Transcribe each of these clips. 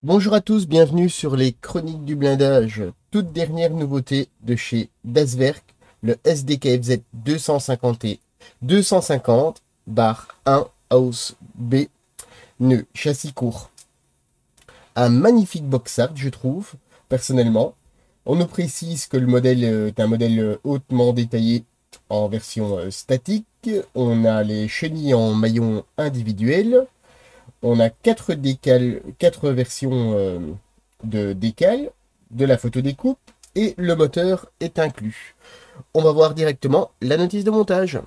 Bonjour à tous, bienvenue sur les Chroniques du blindage. Toute dernière nouveauté de chez Daswerk, le SDKFZ 250-1 House B, nœud châssis court. Un magnifique box art, je trouve, personnellement. On nous précise que le modèle est un modèle hautement détaillé en version statique. On a les chenilles en maillon individuel. On a quatre versions de décales, de la photo découpe et le moteur est inclus. On va voir directement la notice de montage.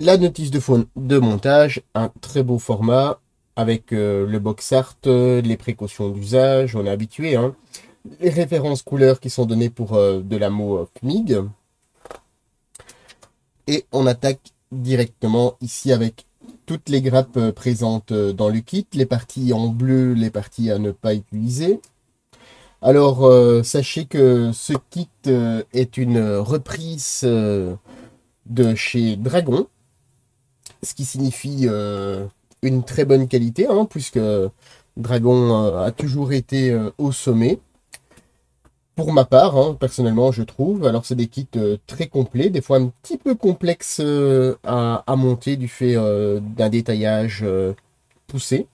La notice de montage, un très beau format avec le box art, les précautions d'usage, on est habitué, hein. Les références couleurs qui sont données pour de la mot FMIG. Et on attaque directement ici avec toutes les grappes présentes dans le kit, les parties en bleu, les parties à ne pas utiliser. Alors, sachez que ce kit est une reprise de chez Dragon, ce qui signifie une très bonne qualité, hein, puisque Dragon a toujours été au sommet. Pour ma part, hein, personnellement, je trouve. Alors, c'est des kits très complets, des fois un petit peu complexes à monter du fait d'un détaillage poussé.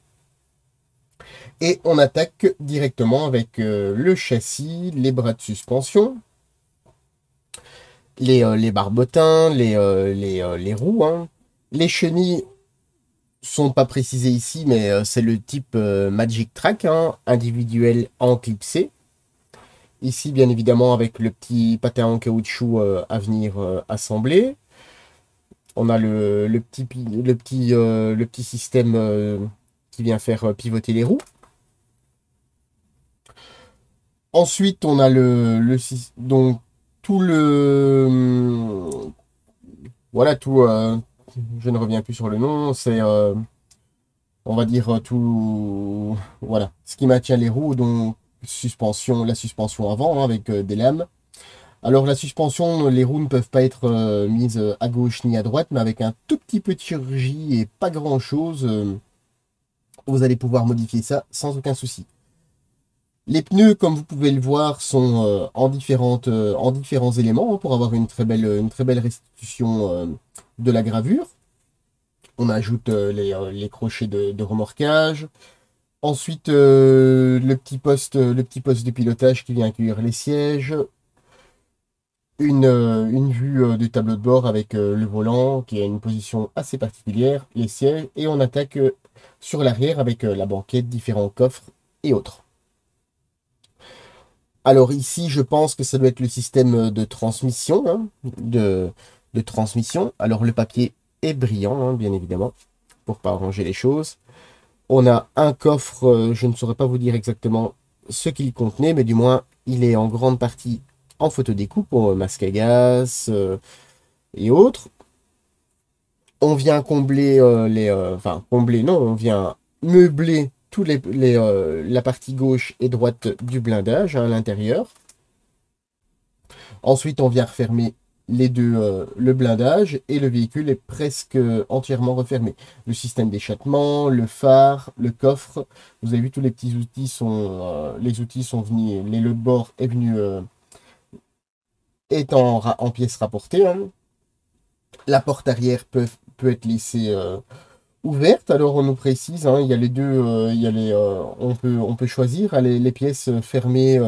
Et on attaque directement avec le châssis, les bras de suspension, les barbotins, les roues, hein. Les chenilles sont pas précisées ici, mais c'est le type Magic Track, hein, individuel en clipsé. Ici, bien évidemment, avec le petit patin en caoutchouc à venir assembler. On a le petit système qui vient faire pivoter les roues. Ensuite, on a donc tout voilà, tout, je ne reviens plus sur le nom, c'est, on va dire, tout, voilà, ce qui maintient les roues, donc la suspension avant, hein, avec des lames. Alors la suspension, les roues ne peuvent pas être mises à gauche ni à droite, mais avec un tout petit peu de chirurgie et pas grand-chose, vous allez pouvoir modifier ça sans aucun souci. Les pneus, comme vous pouvez le voir, sont en différents éléments, hein, pour avoir une très belle restitution de la gravure. On ajoute les crochets de remorquage. Ensuite, le petit poste de pilotage qui vient accueillir les sièges. Une vue du tableau de bord avec le volant qui a une position assez particulière, les sièges. Et on attaque sur l'arrière avec la banquette, différents coffres et autres. Alors ici, je pense que ça doit être le système de transmission, hein, de transmission. Alors le papier est brillant, hein, bien évidemment, pour pas arranger les choses. On a un coffre, je ne saurais pas vous dire exactement ce qu'il contenait, mais du moins, il est en grande partie en photodécoupe, pour masque à gaz et autres. On vient combler enfin, combler, non, on vient meubler la partie gauche et droite du blindage, hein, à l'intérieur. Ensuite, on vient refermer le blindage et le véhicule est presque entièrement refermé. Le système d'échappement, le phare, le coffre. Vous avez vu, tous les petits outils les outils sont venus, les lots de bord est venu est en pièces rapportées, hein. La porte arrière peut être laissée ouverte. Alors on nous précise, hein, il y a les deux, on peut choisir, hein, les pièces fermées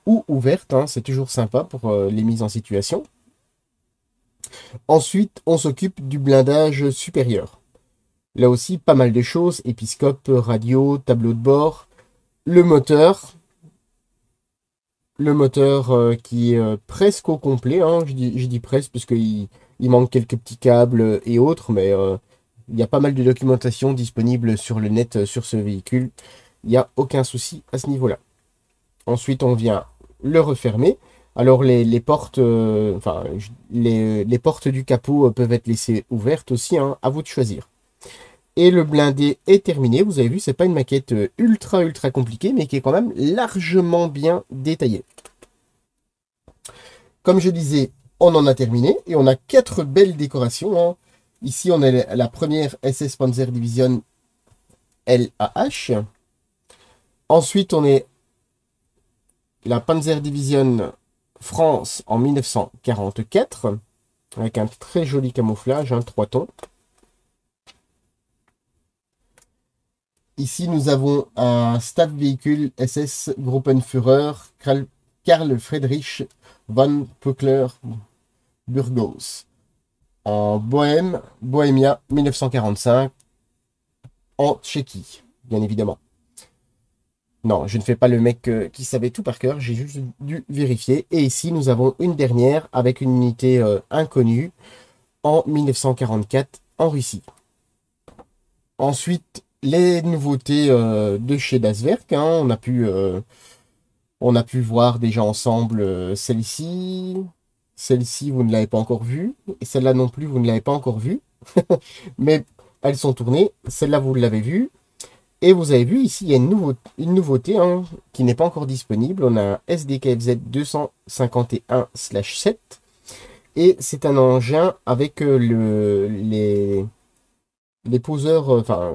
ou ouvertes, hein, c'est toujours sympa pour les mises en situation. Ensuite, on s'occupe du blindage supérieur. Là aussi, pas mal de choses, épiscope, radio, tableau de bord, le moteur. Le moteur qui est presque au complet, hein, je dis presque parce qu'il manque quelques petits câbles et autres, mais il y a pas mal de documentation disponible sur le net sur ce véhicule. Il n'y a aucun souci à ce niveau-là. Ensuite, on vient le refermer. Alors les portes, enfin les portes du capot peuvent être laissées ouvertes aussi, hein, à vous de choisir. Et le blindé est terminé. Vous avez vu, c'est pas une maquette ultra compliquée, mais qui est quand même largement bien détaillée. Comme je disais, on en a terminé et on a 4 belles décorations, hein. Ici, on a la première SS Panzer Division LAH. Ensuite, on est la Panzer Division France en 1944, avec un très joli camouflage, 3 tons. Ici, nous avons un Stabvéhicule SS Gruppenführer Karl Friedrich von Puckler-Burgos en Bohémia 1945, en Tchéquie, bien évidemment. Non, je ne fais pas le mec qui savait tout par cœur, j'ai juste dû vérifier. Et ici, nous avons une dernière avec une unité inconnue en 1944 en Russie. Ensuite, les nouveautés de chez Das Werk, hein, on a pu voir déjà ensemble celle-ci. Celle-ci, vous ne l'avez pas encore vue. Et celle-là non plus, vous ne l'avez pas encore vue. Mais elles sont tournées. Celle-là, vous l'avez vue. Et vous avez vu, ici, il y a une nouveauté hein, qui n'est pas encore disponible. On a un SDKFZ 251/7. Et c'est un engin avec les poseurs, enfin,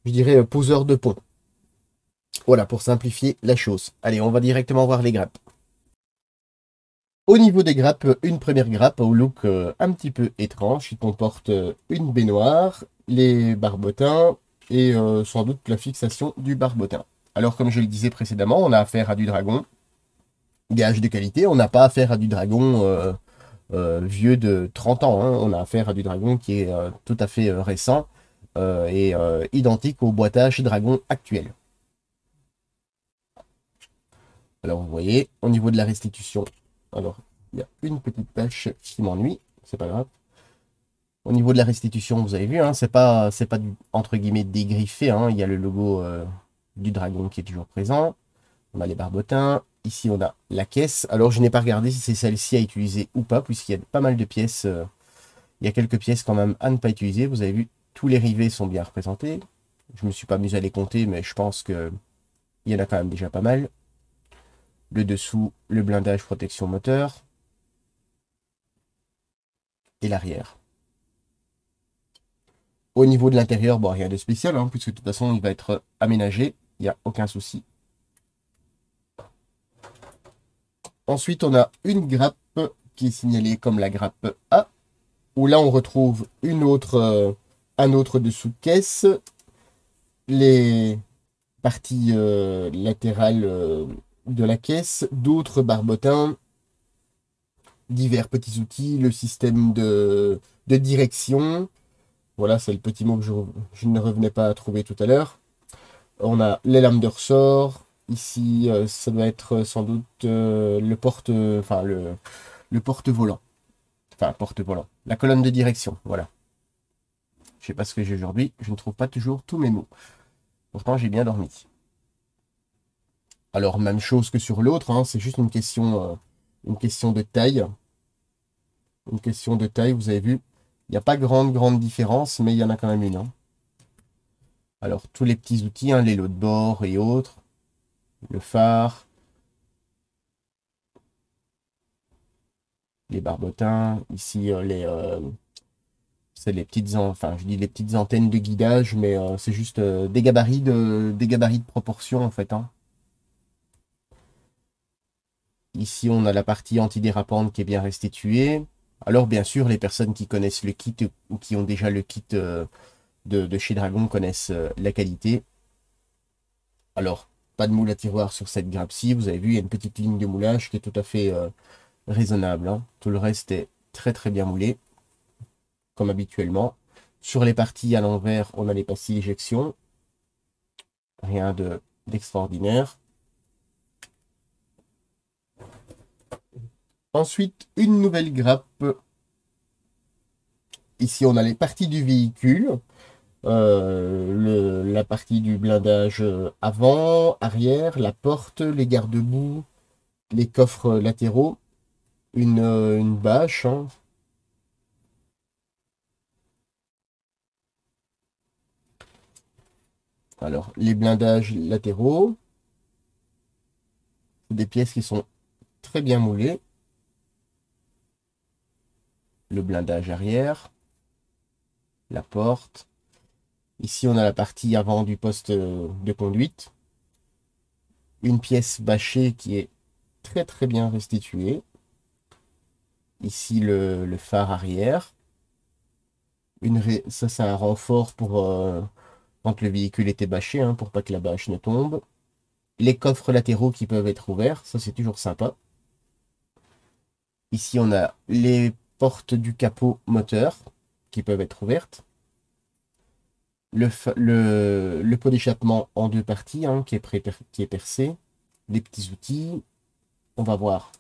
je dirais poseurs de pont. Voilà, pour simplifier la chose. Allez, on va directement voir les grappes. Au niveau des grappes, une première grappe au look un petit peu étrange, qui comporte une baignoire, les barbotins et sans doute la fixation du barbotin. Alors, comme je le disais précédemment, on a affaire à du dragon, gage de qualité. On n'a pas affaire à du dragon vieux de 30 ans. Hein. On a affaire à du dragon qui est tout à fait récent et identique au boitage dragon actuel. Alors, vous voyez, au niveau de la restitution, alors, il y a une petite tâche qui m'ennuie, c'est pas grave. Au niveau de la restitution, vous avez vu, hein, c'est pas du, entre guillemets, dégriffé, hein, il y a le logo du dragon qui est toujours présent. On a les barbotins, ici on a la caisse. Alors, je n'ai pas regardé si c'est celle-ci à utiliser ou pas, puisqu'il y a pas mal de pièces, il y a quelques pièces quand même à ne pas utiliser. Vous avez vu, tous les rivets sont bien représentés. Je me suis pas amusé à les compter, mais je pense que il y en a quand même déjà pas mal. Le dessous, le blindage protection moteur. Et l'arrière. Au niveau de l'intérieur, bon, rien de spécial, hein, puisque de toute façon, il va être aménagé. Il n'y a aucun souci. Ensuite, on a une grappe qui est signalée comme la grappe A, où là, on retrouve un autre dessous de caisse. Les parties latérales de la caisse, d'autres barbotins, divers petits outils, le système de direction. Voilà, c'est le petit mot que je ne revenais pas à trouver tout à l'heure. On a les lames de ressort. Ici, ça doit être sans doute le porte-volant. Enfin, porte-volant. La colonne de direction, voilà. Je sais pas ce que j'ai aujourd'hui. Je ne trouve pas toujours tous mes mots. Pourtant, j'ai bien dormi. Alors, même chose que sur l'autre, hein, c'est juste une question de taille. Une question de taille, vous avez vu. Il n'y a pas grande différence, mais il y en a quand même une. Hein. Alors, tous les petits outils, hein, les lots de bord et autres. Le phare. Les barbotins. Ici, c'est les petites, enfin, je dis les petites antennes de guidage, mais c'est juste des gabarits de proportion, en fait. Hein. Ici, on a la partie antidérapante qui est bien restituée. Alors, bien sûr, les personnes qui connaissent le kit ou qui ont déjà le kit de chez Dragon connaissent la qualité. Alors, pas de moule à tiroir sur cette grappe-ci. Vous avez vu, il y a une petite ligne de moulage qui est tout à fait raisonnable. Hein. Tout le reste est très bien moulé, comme habituellement. Sur les parties à l'envers, on a les pastilles d'éjection. Rien d'extraordinaire. Ensuite, une nouvelle grappe. Ici, on a les parties du véhicule. La partie du blindage avant, arrière, la porte, les garde-boue, les coffres latéraux, une bâche. Hein. Alors, les blindages latéraux. Des pièces qui sont très bien moulées. Le blindage arrière. La porte. Ici, on a la partie avant du poste de conduite. une pièce bâchée qui est très très bien restituée. Ici le phare arrière. Ça c'est un renfort pour quand le véhicule était bâché, hein, pour pas que la bâche ne tombe. Les coffres latéraux qui peuvent être ouverts, ça c'est toujours sympa. Ici on a les portes du capot moteur qui peuvent être ouvertes. Le pot d'échappement en deux parties, hein, qui est percé. Les petits outils. On va voir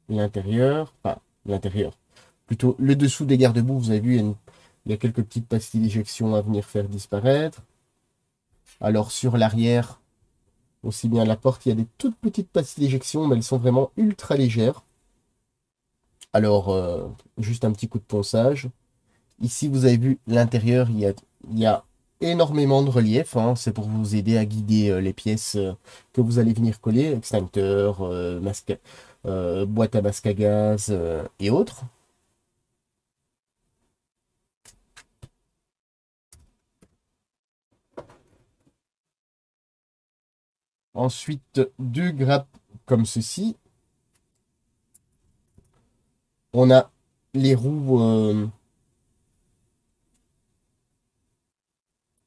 l'intérieur. Enfin, l'intérieur. Plutôt le dessous des garde-boue. Vous avez vu, il y a quelques petites pastilles d'éjection à venir faire disparaître. Alors sur l'arrière, aussi bien la porte, il y a des toutes petites pastilles d'éjection, mais elles sont vraiment ultra légères. Alors, juste un petit coup de ponçage. Ici, vous avez vu l'intérieur, il y a énormément de relief, hein. C'est pour vous aider à guider les pièces que vous allez venir coller, extincteur, boîte à masque à gaz et autres. Ensuite, deux grappes comme ceci. On a les roues,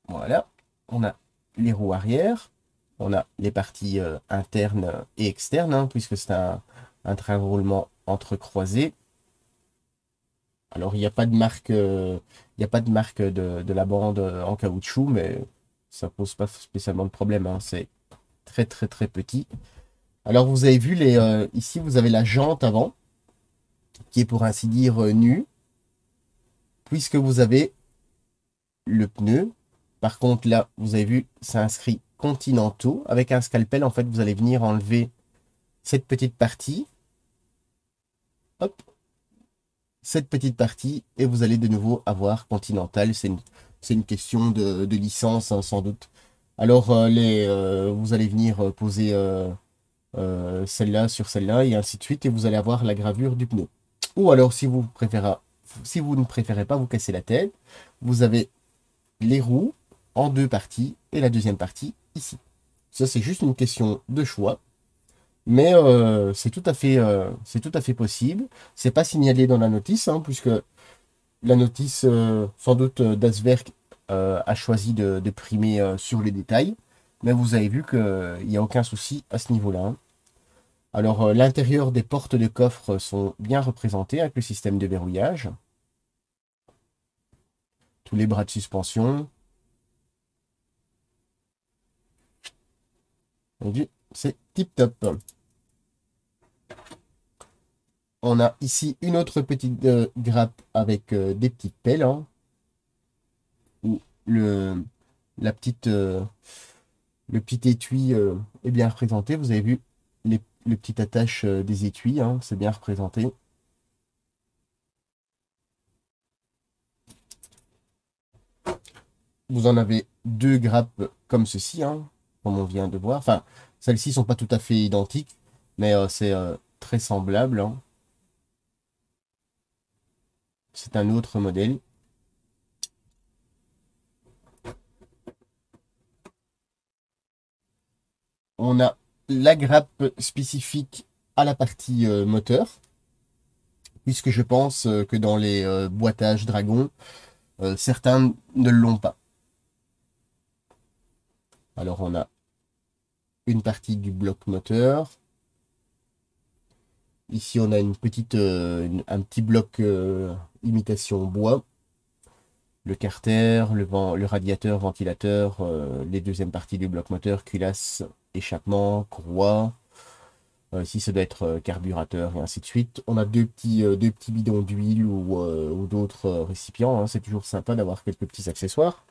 voilà. On a les roues arrière. On a les parties internes et externes, hein, puisque c'est un train de roulement entrecroisé. Alors, il n'y a pas de marque, il n'y a pas de marque de la bande en caoutchouc, mais ça pose pas spécialement de problème, hein. C'est très très très petit. Alors, vous avez vu ici, vous avez la jante avant, qui est pour ainsi dire nue, puisque vous avez le pneu. Par contre, là, vous avez vu, c'est inscrit Continentaux. Avec un scalpel, en fait, vous allez venir enlever cette petite partie. Hop, cette petite partie et vous allez de nouveau avoir Continental. C'est une question de licence, hein, sans doute. Alors, vous allez venir poser celle-là sur celle-là et ainsi de suite et vous allez avoir la gravure du pneu. Ou alors, si vous ne préférez pas vous casser la tête, vous avez les roues en deux parties et la deuxième partie ici. Ça, c'est juste une question de choix. Mais c'est tout à fait possible. C'est pas signalé dans la notice, hein, puisque la notice, sans doute, d'Aswerk a choisi de primer sur les détails. Mais vous avez vu qu'il n'y a aucun souci à ce niveau-là, hein. Alors, l'intérieur des portes de coffre sont bien représentés avec le système de verrouillage. Tous les bras de suspension. C'est tip top. On a ici une autre petite grappe avec des petites pelles, hein, où la petite, le petit étui est bien représenté. Vous avez vu les petites attaches des étuis, hein, c'est bien représenté. Vous en avez deux grappes comme ceci, hein, comme on vient de voir. Enfin, celles-ci sont pas tout à fait identiques, mais c'est très semblable, hein. C'est un autre modèle. On a la grappe spécifique à la partie moteur, puisque je pense que dans les boîtages Dragon, certains ne l'ont pas. Alors on a une partie du bloc moteur. Ici on a un petit bloc imitation bois. Le carter, le radiateur, ventilateur, les deuxièmes parties du bloc moteur, culasse, échappement, courroie. Ici, ça doit être carburateur et ainsi de suite. On a deux petits bidons d'huile ou d'autres récipients, hein. C'est toujours sympa d'avoir quelques petits accessoires.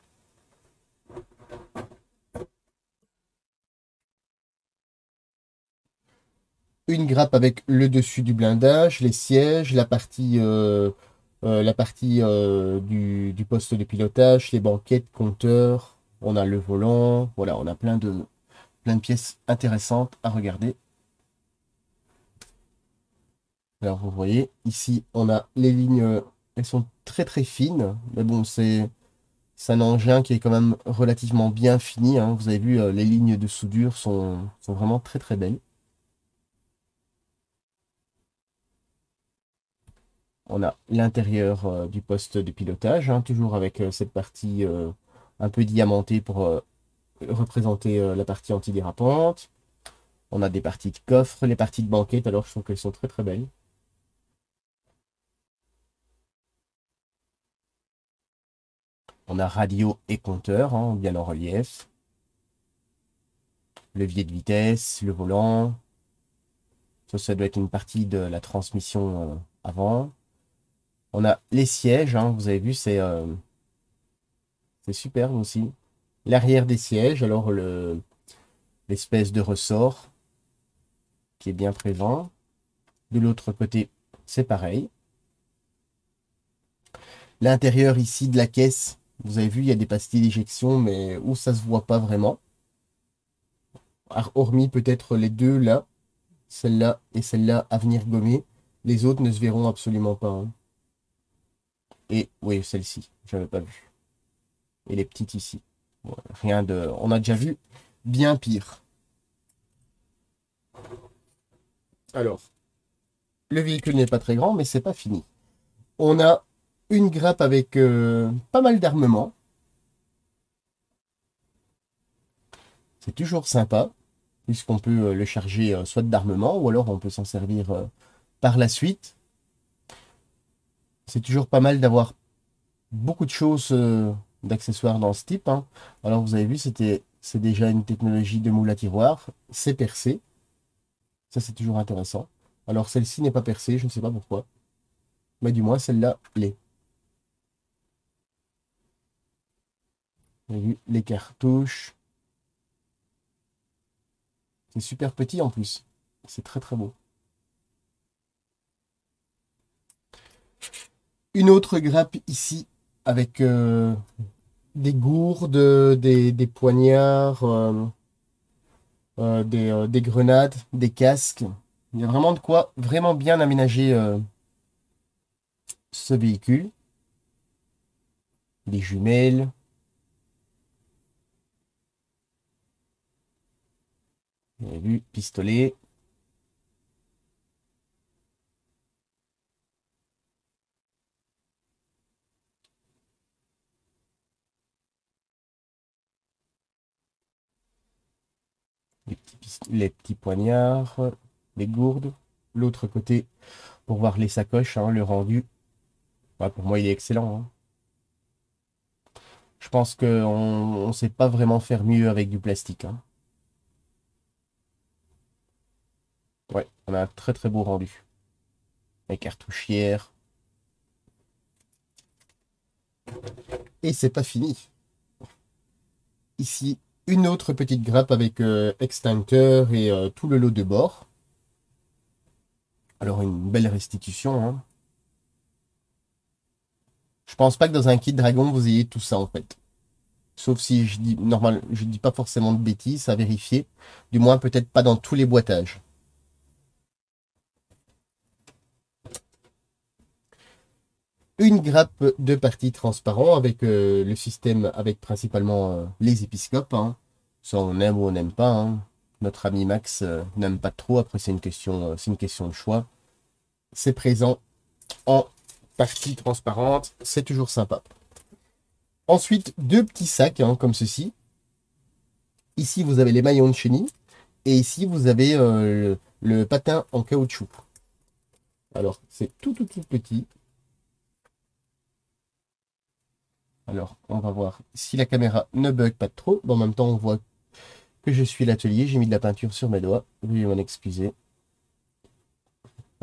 Une grappe avec le dessus du blindage, les sièges, la partie du poste de pilotage, les banquettes, compteurs. On a le volant. Voilà, on a plein de pièces intéressantes à regarder. Alors vous voyez, ici on a les lignes, elles sont très très fines, mais bon, C'est un engin qui est quand même relativement bien fini, hein. Vous avez vu, les lignes de soudure sont vraiment très très belles. On a l'intérieur du poste de pilotage, hein, toujours avec cette partie un peu diamantée pour représenter la partie antidérapante. On a des parties de coffre, les parties de banquette, alors je trouve qu'elles sont très très belles. On a radio et compteur, hein, bien en relief. Levier de vitesse, le volant. Ça doit être une partie de la transmission avant. On a les sièges, hein, vous avez vu, c'est superbe aussi. L'arrière des sièges, alors l'espèce de ressort qui est bien présent. De l'autre côté, c'est pareil. L'intérieur ici de la caisse, vous avez vu, il y a des pastilles d'éjection, mais où ça se voit pas vraiment. Hormis peut-être les deux là, celle-là et celle-là à venir gommer. Les autres ne se verront absolument pas, hein. Et oui, celle-ci, j'avais pas vu. Et les petites ici. Bon, rien de. On a déjà vu bien pire. Alors, le véhicule n'est pas très grand, mais c'est pas fini. On a une grappe avec pas mal d'armement. C'est toujours sympa, puisqu'on peut le charger soit d'armement, ou alors on peut s'en servir par la suite. C'est toujours pas mal d'avoir beaucoup de choses d'accessoires dans ce type, hein. Alors vous avez vu, c'est déjà une technologie de moule à tiroir. C'est percé. Ça, c'est toujours intéressant. Alors celle-ci n'est pas percée, je ne sais pas pourquoi. Mais du moins, celle-là l'est. Vous avez vu les cartouches. C'est super petit en plus. C'est très très beau. Une autre grappe ici avec des gourdes, des poignards, des grenades, des casques. Il y a vraiment de quoi vraiment bien aménager ce véhicule. Des jumelles. Vous avez vu, pistolet. Les petits poignards, les gourdes. L'autre côté, pour voir les sacoches, hein, le rendu. Ouais, pour moi, il est excellent, hein. Je pense qu'on ne sait pas vraiment faire mieux avec du plastique, hein. Ouais, on a un très très beau rendu. Les cartouchières. Et c'est pas fini. Ici, une autre petite grappe avec extincteur et tout le lot de bord. Alors une belle restitution, hein. Je pense pas que dans un kit dragon vous ayez tout ça en fait. Sauf si je dis normal, je dis pas forcément de bêtises à vérifier. Du moins peut-être pas dans tous les boîtages. Une grappe de partie transparent avec le système avec principalement les épiscopes, hein. Ça on aime ou on n'aime pas, hein. Notre ami Max n'aime pas trop. Après c'est une question de choix. C'est présent en partie transparente, c'est toujours sympa. Ensuite, deux petits sacs, hein, comme ceci. Ici, vous avez les maillons de chenille. Et ici, vous avez le patin en caoutchouc. Alors, c'est tout petit. Alors, on va voir si la caméra ne bug pas trop. Bon, en même temps, on voit que je suis à l'atelier. J'ai mis de la peinture sur mes doigts. Veuillez m'en excuser.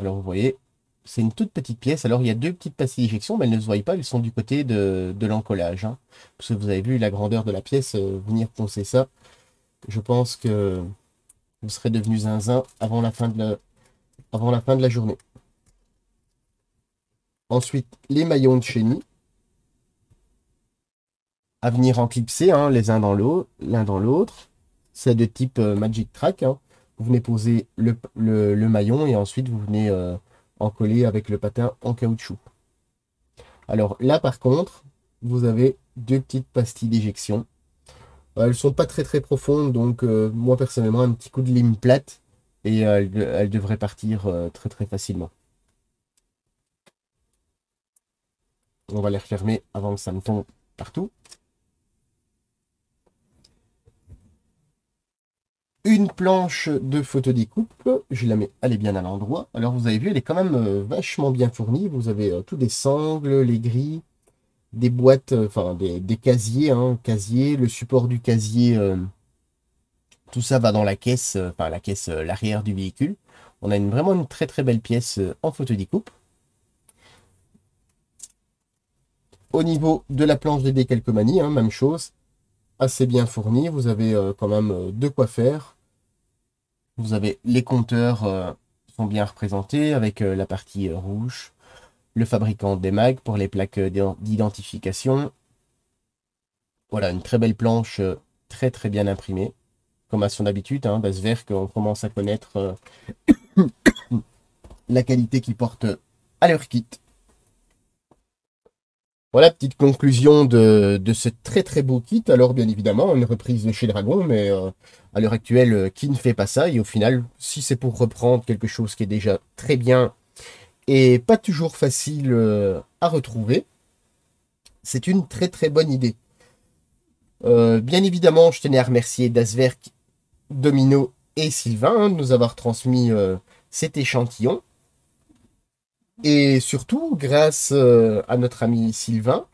Alors, vous voyez, c'est une toute petite pièce. Alors, il y a deux petites pastilles d'éjection, mais elles ne se voient pas. Elles sont du côté de l'encollage, hein. Parce que vous avez vu la grandeur de la pièce. Venir poncer ça, je pense que vous serez devenu zinzin avant la fin de la journée. Ensuite, les maillons de chenille à venir en clipser, hein, les uns dans l'un dans l'autre. C'est de type Magic Track, hein. Vous venez poser le maillon et ensuite vous venez en coller avec le patin en caoutchouc. Alors là, par contre, vous avez deux petites pastilles d'éjection. Elles sont pas très très profondes, donc moi personnellement, un petit coup de lime plate et elles devraient partir très très facilement. On va les refermer avant que ça me tombe partout. Une planche de photodécoupe, je la mets, elle est bien à l'endroit. Alors vous avez vu, elle est quand même vachement bien fournie. Vous avez tous des sangles, les grilles, des boîtes, enfin des casiers, hein, casier, le support du casier, tout ça va dans la caisse, enfin la caisse, l'arrière du véhicule. On a vraiment une très très belle pièce en photodécoupe. Au niveau de la planche de décalcomanie, hein, même chose, assez bien fournie. Vous avez quand même de quoi faire. Vous avez les compteurs sont bien représentés avec la partie rouge, le fabricant des mags pour les plaques d'identification. Voilà, une très belle planche très très bien imprimée, comme à son habitude, hein, d'Asverk, on commence à connaître la qualité qu'ils portent à leur kit. Voilà, petite conclusion de ce très très beau kit. Alors bien évidemment, une reprise de chez Dragon, mais à l'heure actuelle, qui ne fait pas ça? Et au final, si c'est pour reprendre quelque chose qui est déjà très bien et pas toujours facile à retrouver, c'est une très très bonne idée. Bien évidemment, je tenais à remercier Dasverk, Domino et Sylvain de nous avoir transmis cet échantillon. Et surtout, grâce à notre ami Sylvain,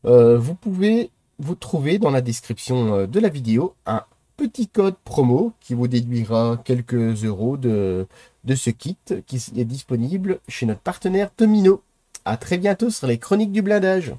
vous pouvez vous trouver dans la description de la vidéo un petit code promo qui vous déduira quelques euros de ce kit qui est disponible chez notre partenaire Domino. À très bientôt sur les Chroniques du blindage.